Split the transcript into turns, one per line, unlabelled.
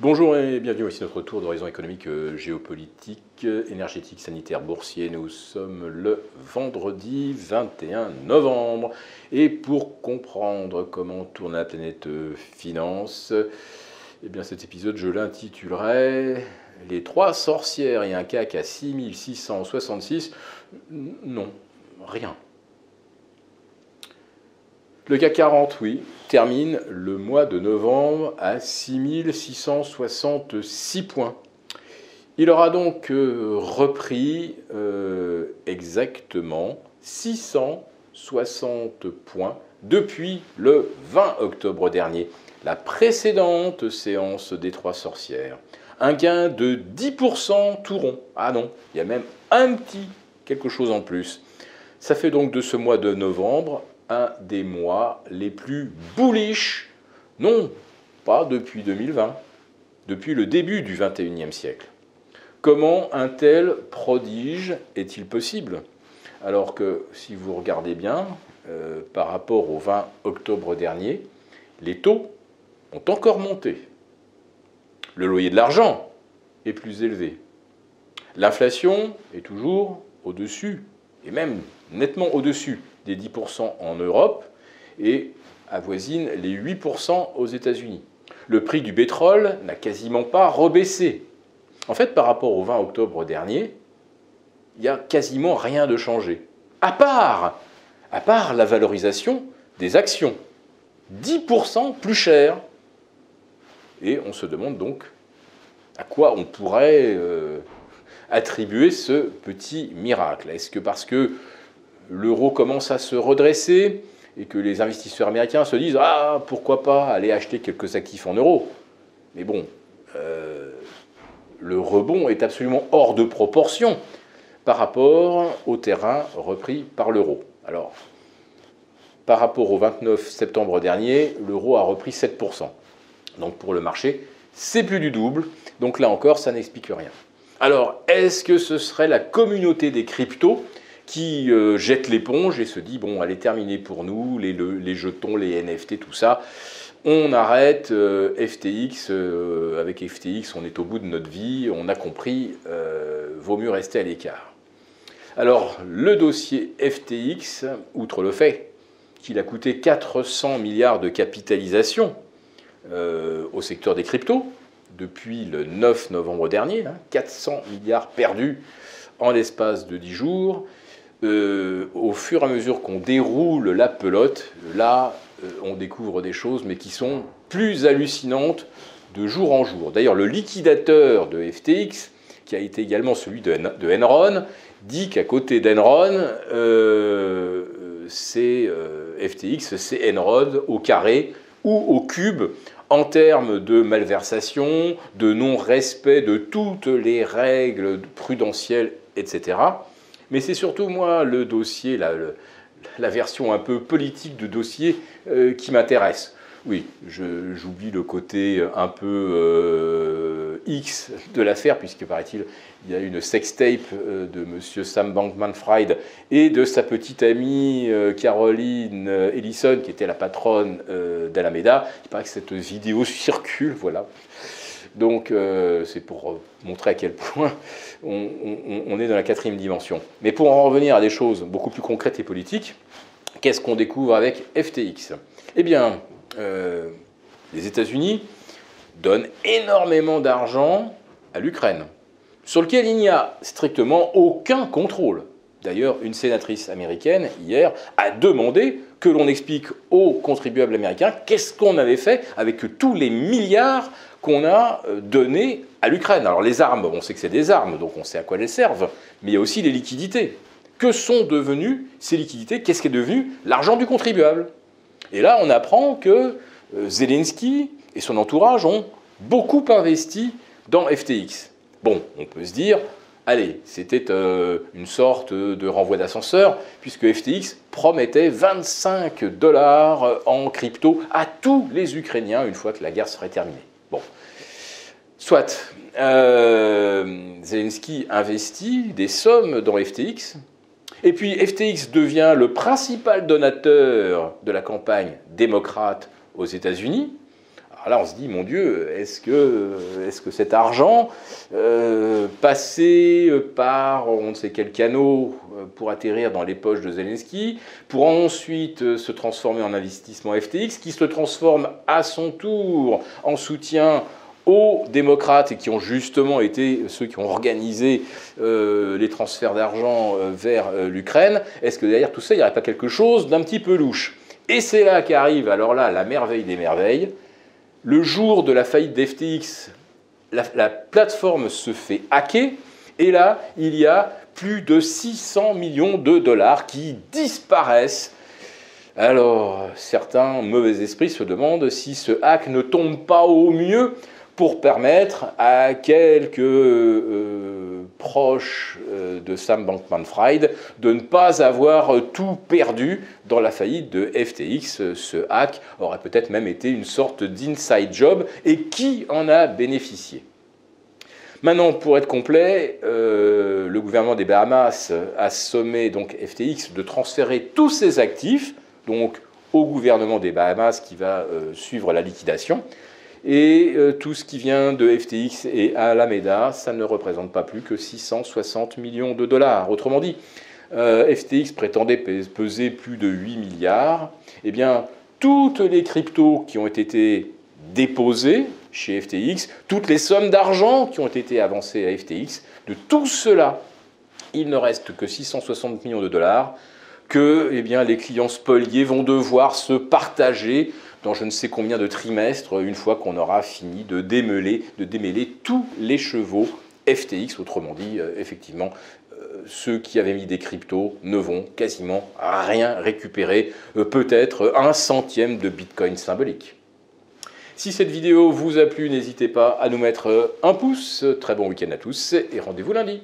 Bonjour et bienvenue, voici notre tour d'horizon économique, géopolitique, énergétique, sanitaire, boursier. Nous sommes le vendredi 21 novembre. Et pour comprendre comment tourne la planète finance, eh bien cet épisode je l'intitulerai Les trois sorcières et un CAC à 6666. Non, rien. Le CAC 40, oui, termine le mois de novembre à 6666 points. Il aura donc repris exactement 660 points depuis le 20 octobre dernier, la précédente séance des trois sorcières. Un gain de 10% tout rond. Ah non, il y a même un petit quelque chose en plus. Ça fait donc de ce mois de novembre un des mois les plus bullish, non pas depuis 2020, depuis le début du XXIe siècle. Comment un tel prodige est-il possible? Alors que si vous regardez bien, par rapport au 20 octobre dernier, les taux ont encore monté. Le loyer de l'argent est plus élevé. L'inflation est toujours au-dessus, et même nettement au-dessus des 10% en Europe et avoisine les 8% aux États-Unis. Le prix du pétrole n'a quasiment pas rebaissé. En fait, par rapport au 20 octobre dernier, il n'y a quasiment rien de changé. À part la valorisation des actions. 10% plus cher. Et on se demande donc à quoi on pourrait attribuer ce petit miracle. Est-ce que parce que l'euro commence à se redresser et que les investisseurs américains se disent « Ah, pourquoi pas aller acheter quelques actifs en euros ?» Mais bon, le rebond est absolument hors de proportion par rapport au terrain repris par l'euro. Alors, par rapport au 29 septembre dernier, l'euro a repris 7%. Donc pour le marché, c'est plus du double. Donc là encore, ça n'explique rien. Alors, est-ce que ce serait la communauté des cryptos qui jette l'éponge et se dit « Bon, elle est terminée pour nous, les jetons, les NFT, tout ça. On arrête FTX. Avec FTX, on est au bout de notre vie. On a compris, vaut mieux rester à l'écart. » Alors, le dossier FTX, outre le fait qu'il a coûté 400 milliards de capitalisation au secteur des cryptos, depuis le 9 novembre dernier, 400 milliards perdus en l'espace de 10 jours. Au fur et à mesure qu'on déroule la pelote, là, on découvre des choses, mais qui sont plus hallucinantes de jour en jour. D'ailleurs, le liquidateur de FTX, qui a été également celui de Enron, dit qu'à côté d'Enron, c'est FTX, c'est Enron au carré ou au cube, en termes de malversation, de non-respect de toutes les règles prudentielles, etc. Mais c'est surtout, moi, le dossier, la version un peu politique de dossier qui m'intéresse. Oui, j'oublie le côté un peu X de l'affaire, puisque, paraît-il, il y a une sextape de M. Sam Bankman-Fried et de sa petite amie Caroline Ellison, qui était la patronne d'Alameda. Il paraît que cette vidéo circule, voilà. Donc, c'est pour montrer à quel point on est dans la quatrième dimension. Mais pour en revenir à des choses beaucoup plus concrètes et politiques, qu'est-ce qu'on découvre avec FTX? Eh bien, les États-Unis donnent énormément d'argent à l'Ukraine, sur lequel il n'y a strictement aucun contrôle. D'ailleurs, une sénatrice américaine, hier, a demandé que l'on explique aux contribuables américains qu'est-ce qu'on avait fait avec tous les milliards qu'on a donnés à l'Ukraine. Alors les armes, on sait que c'est des armes, donc on sait à quoi elles servent, mais il y a aussi les liquidités. Que sont devenues ces liquidités? Qu'est-ce qui est devenu l'argent du contribuable? Et là, on apprend que Zelensky et son entourage ont beaucoup investi dans FTX. Bon, on peut se dire, allez, c'était une sorte de renvoi d'ascenseur, puisque FTX promettait 25 $ en crypto à tous les Ukrainiens une fois que la guerre serait terminée. Bon, soit, Zelensky investit des sommes dans FTX, et puis FTX devient le principal donateur de la campagne démocrate aux États-Unis. Alors là, on se dit, mon Dieu, est-ce que cet argent, passé par on ne sait quel canot pour atterrir dans les poches de Zelensky, pour ensuite se transformer en investissement FTX, qui se transforme à son tour en soutien aux démocrates et qui ont justement été ceux qui ont organisé les transferts d'argent vers l'Ukraine, est-ce que derrière tout ça, il n'y aurait pas quelque chose d'un petit peu louche? Et c'est là qu'arrive, alors là, la merveille des merveilles. Le jour de la faillite d'FTX, la plateforme se fait hacker, et là, il y a plus de 600 millions de dollars qui disparaissent. Alors, certains mauvais esprits se demandent si ce hack ne tombe pas au mieux pour permettre à quelques proches de Sam Bankman-Fried de ne pas avoir tout perdu dans la faillite de FTX. Ce hack aurait peut-être même été une sorte d'inside job, et qui en a bénéficié? Maintenant, pour être complet, le gouvernement des Bahamas a sommé donc FTX de transférer tous ses actifs donc, au gouvernement des Bahamas qui va suivre la liquidation. Et tout ce qui vient de FTX et Alameda, ça ne représente pas plus que 660 millions de dollars. Autrement dit, FTX prétendait peser plus de 8 milliards. Eh bien, toutes les cryptos qui ont été déposées chez FTX, toutes les sommes d'argent qui ont été avancées à FTX, de tout cela, il ne reste que 660 millions de dollars que eh bien, les clients spoliés vont devoir se partager dans je ne sais combien de trimestres, une fois qu'on aura fini de démêler tous les chevaux FTX. Autrement dit, effectivement, ceux qui avaient mis des cryptos ne vont quasiment rien récupérer, peut-être un centième de Bitcoin symbolique. Si cette vidéo vous a plu, n'hésitez pas à nous mettre un pouce. Très bon week-end à tous et rendez-vous lundi.